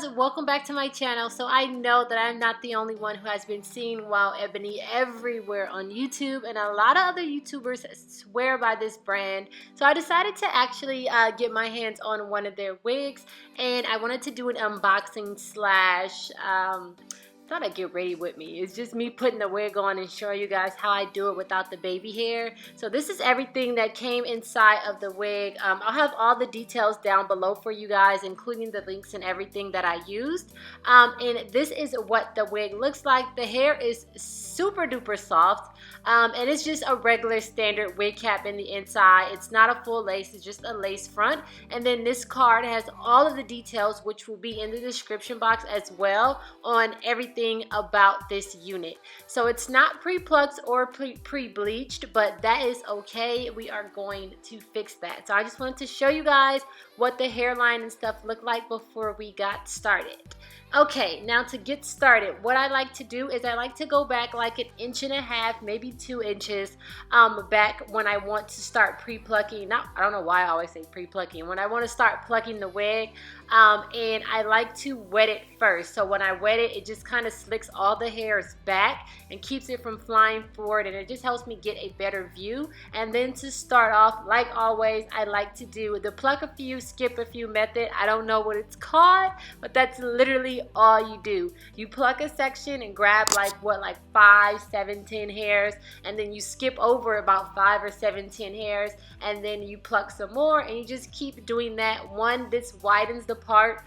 loves, welcome back to my channel. So I know that I'm not the only one who has been seeing WowEbony everywhere on YouTube, and a lot of other YouTubers swear by this brand. So I decided to actually get my hands on one of their wigs, and I wanted to do an unboxing slash thought I'd get ready with me. It's just me putting the wig on and showing you guys how I do it without the baby hair. So this is everything that came inside of the wig. I'll have all the details down below for you guys, including the links and everything that I used. And this is what the wig looks like. The hair is super duper soft, and it's just a regular standard wig cap in the inside. It's not a full lace, it's just a lace front. And then this card has all of the details, which will be in the description box as well, on everything about this unit. So it's not pre-plucked or pre-bleached, but that is okay. We are going to fix that. So I just wanted to show you guys what the hairline and stuff looked like before we got started. Okay, now to get started, what I like to do is I like to go back like 1.5 inches, maybe 2 inches back when I want to start pre-plucking. I don't know why I always say pre-plucking. When I want to start plucking the wig, and I like to wet it first. So when I wet it, it just kind of slicks all the hairs back and keeps it from flying forward, and it just helps me get a better view. And then to start off, like always, I like to do the pluck a few, skip a few method. I don't know what it's called, but that's literally all you do. You pluck a section and grab like 5, 7, 10 hairs, and then you skip over about 5 or 7, 10 hairs, and then you pluck some more, and you just keep doing that. This widens the part,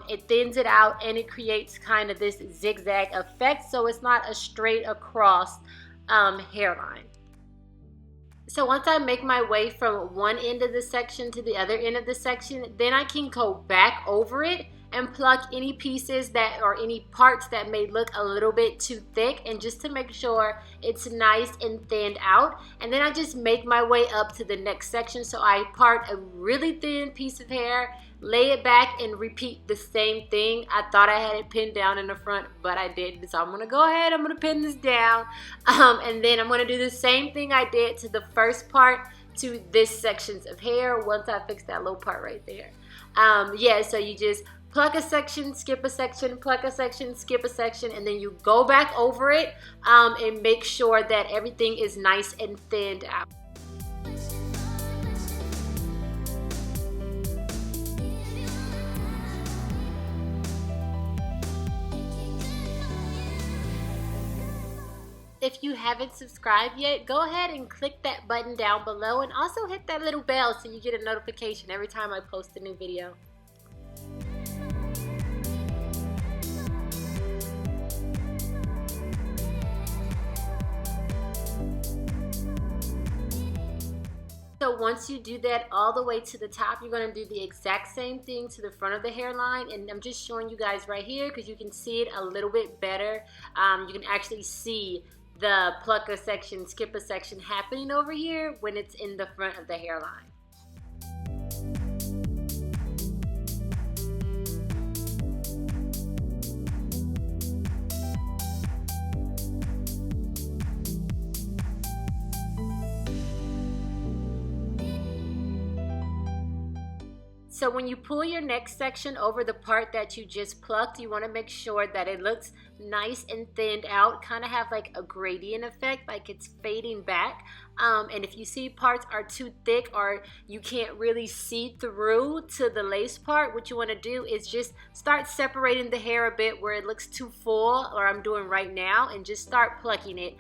it thins it out, and it creates kind of this zigzag effect, so it's not a straight across hairline. So once I make my way from one end of the section to the other end of the section, then I can go back over it and pluck any pieces that or any parts that may look a little bit too thick, and just to make sure it's nice and thinned out. And then I just make my way up to the next section. So I part a really thin piece of hair, lay it back, and repeat the same thing. I thought I had it pinned down in the front, but I didn't. So I'm gonna go ahead, I'm gonna pin this down, and then I'm gonna do the same thing I did to the first part to this sections of hair once I fix that little part right there. Yeah, so you just pluck a section, skip a section, pluck a section, skip a section, and then you go back over it and make sure that everything is nice and thinned out. If you haven't subscribed yet, go ahead and click that button down below, and also hit that little bell so you get a notification every time I post a new video. So once you do that all the way to the top, you're going to do the exact same thing to the front of the hairline, and I'm just showing you guys right here because you can see it a little bit better. You can actually see the pluck a section, skip a section happening over here when it's in the front of the hairline. So when you pull your next section over the part that you just plucked, you want to make sure that it looks nice and thinned out, kind of have like a gradient effect, like it's fading back. And if you see parts are too thick or you can't really see through to the lace part, what you want to do is just start separating the hair a bit where it looks too full, or I'm doing right now, and just start plucking it.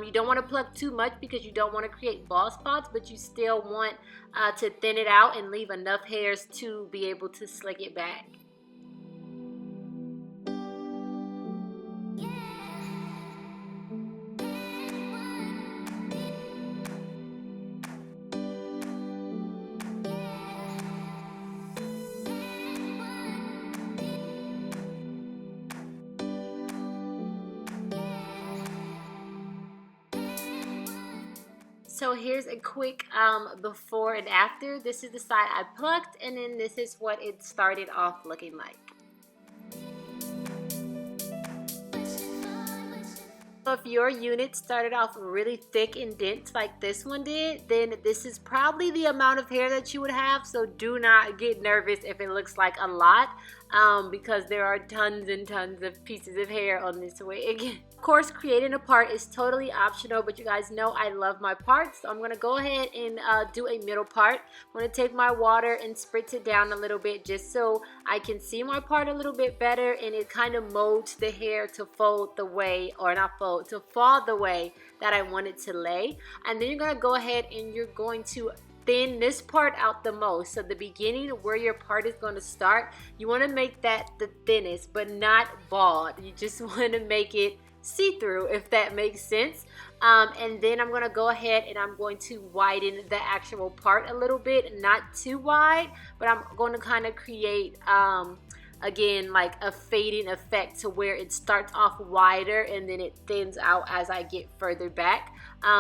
You don't want to pluck too much because you don't want to create bald spots, but you still want to thin it out and leave enough hairs to be able to slick it back. So here's a quick before and after. This is the side I plucked, and then this is what it started off looking like. So if your unit started off really thick and dense like this one did, then this is probably the amount of hair that you would have. So do not get nervous if it looks like a lot, because there are tons and tons of pieces of hair on this wig. Of course, creating a part is totally optional, but you guys know I love my parts. So I'm going to go ahead and do a middle part. I'm going to take my water and spritz it down a little bit just so I can see my part a little bit better, and it kind of molds the hair to fold the way, or not fold, to fall the way that I want it to lay. And then you're going to go ahead and you're going to thin this part out the most. So the beginning where your part is going to start, you want to make that the thinnest, but not bald. You just want to make it see-through, if that makes sense. And then I'm going to go ahead and I'm going to widen the actual part a little bit, not too wide, but I'm going to kind of create again like a fading effect to where it starts off wider and then it thins out as I get further back,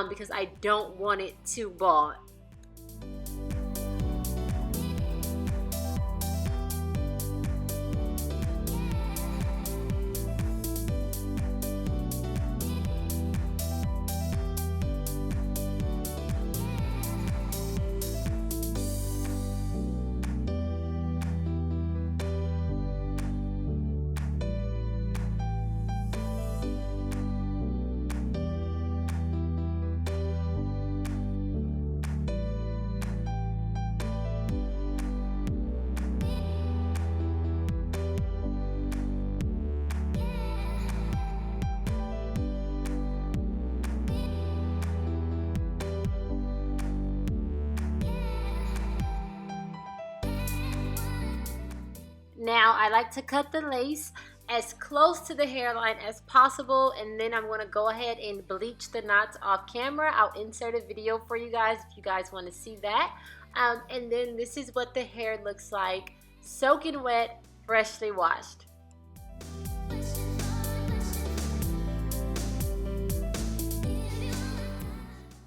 because I don't want it too bald. Now I like to cut the lace as close to the hairline as possible, and then I'm going to go ahead and bleach the knots off camera. I'll insert a video for you guys if you guys want to see that. And then this is what the hair looks like, soaking wet, freshly washed.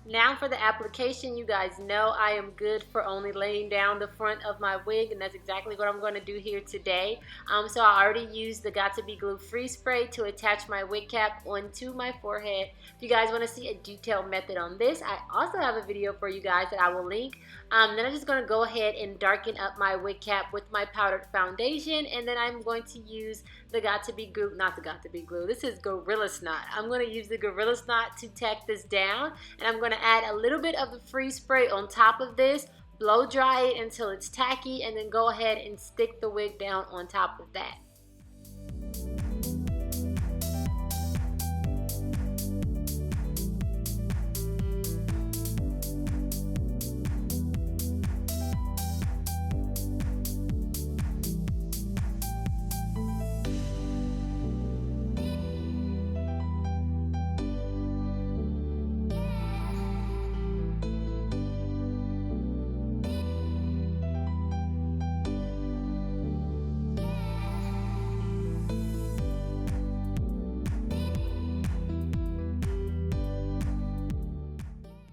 Now for the application, you guys know I am good for only laying down the front of my wig, and that's exactly what I'm going to do here today. So I already used the Got To Be Glue Free Spray to attach my wig cap onto my forehead. If you guys want to see a detailed method on this, I also have a video for you guys that I will link. Then I'm just going to go ahead and darken up my wig cap with my powdered foundation, and then I'm going to use the Got To Be Glue, not the Got To Be Glue, this is Gorilla Snot. I'm going to use the Gorilla Snot to tack this down, and I'm going to add a little bit of the free spray on top of this, blow dry it until it's tacky, and then go ahead and stick the wig down on top of that.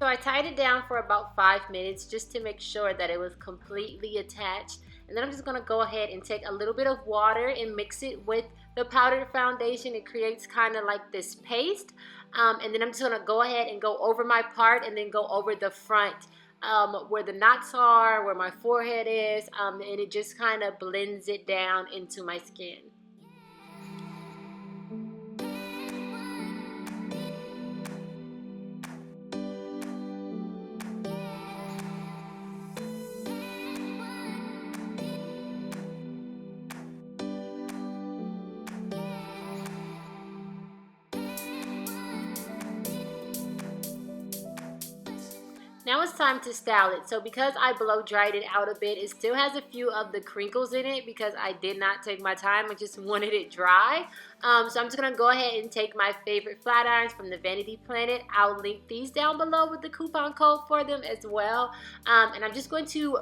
So I tied it down for about 5 minutes just to make sure that it was completely attached. And then I'm just going to go ahead and take a little bit of water and mix it with the powdered foundation. It creates kind of like this paste. And then I'm just going to go ahead and go over my part and then go over the front where the knots are, where my forehead is, and it just kind of blends it down into my skin. Now it's time to style it. So because I blow dried it out a bit, it still has a few of the crinkles in it because I did not take my time. I just wanted it dry. So I'm just going to go ahead and take my favorite flat irons from the Vanity Planet. I'll link these down below with the coupon code for them as well. And I'm just going to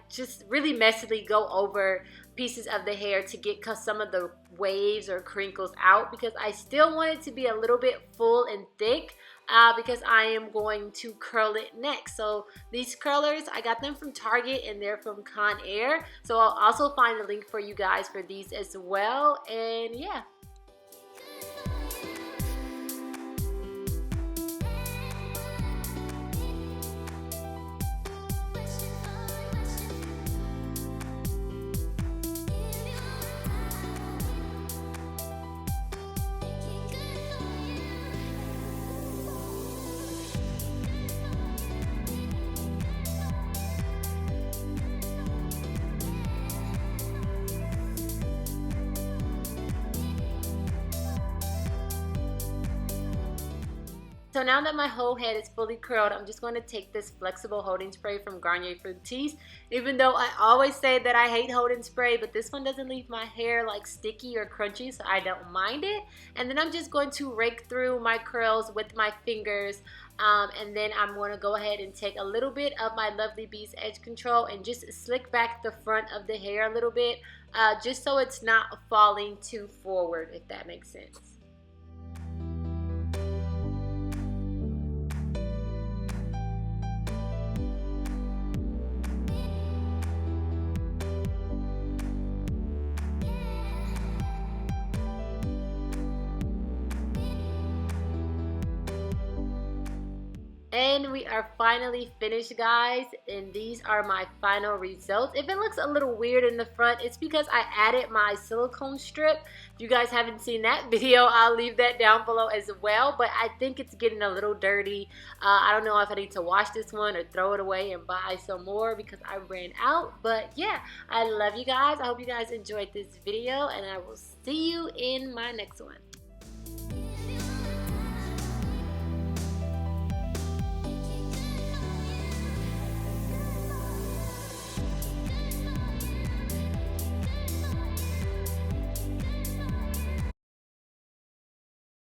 just really messily go over pieces of the hair to get some of the waves or crinkles out, because I still want it to be a little bit full and thick. Because I am going to curl it next. So these curlers, I got them from Target and they're from Conair. So I'll also find a link for you guys for these as well. And yeah. so now that my whole head is fully curled, I'm just going to take this flexible holding spray from Garnier Fructis. Even though I always say that I hate holding spray, but this one doesn't leave my hair like sticky or crunchy, so I don't mind it. And then I'm just going to rake through my curls with my fingers. And then I'm going to go ahead and take a little bit of my Lovely Bees Edge Control and just slick back the front of the hair a little bit, just so it's not falling too forward, if that makes sense. And we are finally finished, guys, and these are my final results. If it looks a little weird in the front, it's because I added my silicone strip. If you guys haven't seen that video, I'll leave that down below as well, but I think it's getting a little dirty. I don't know if I need to wash this one or throw it away and buy some more because I ran out. But yeah, I love you guys. I hope you guys enjoyed this video, and I will see you in my next one.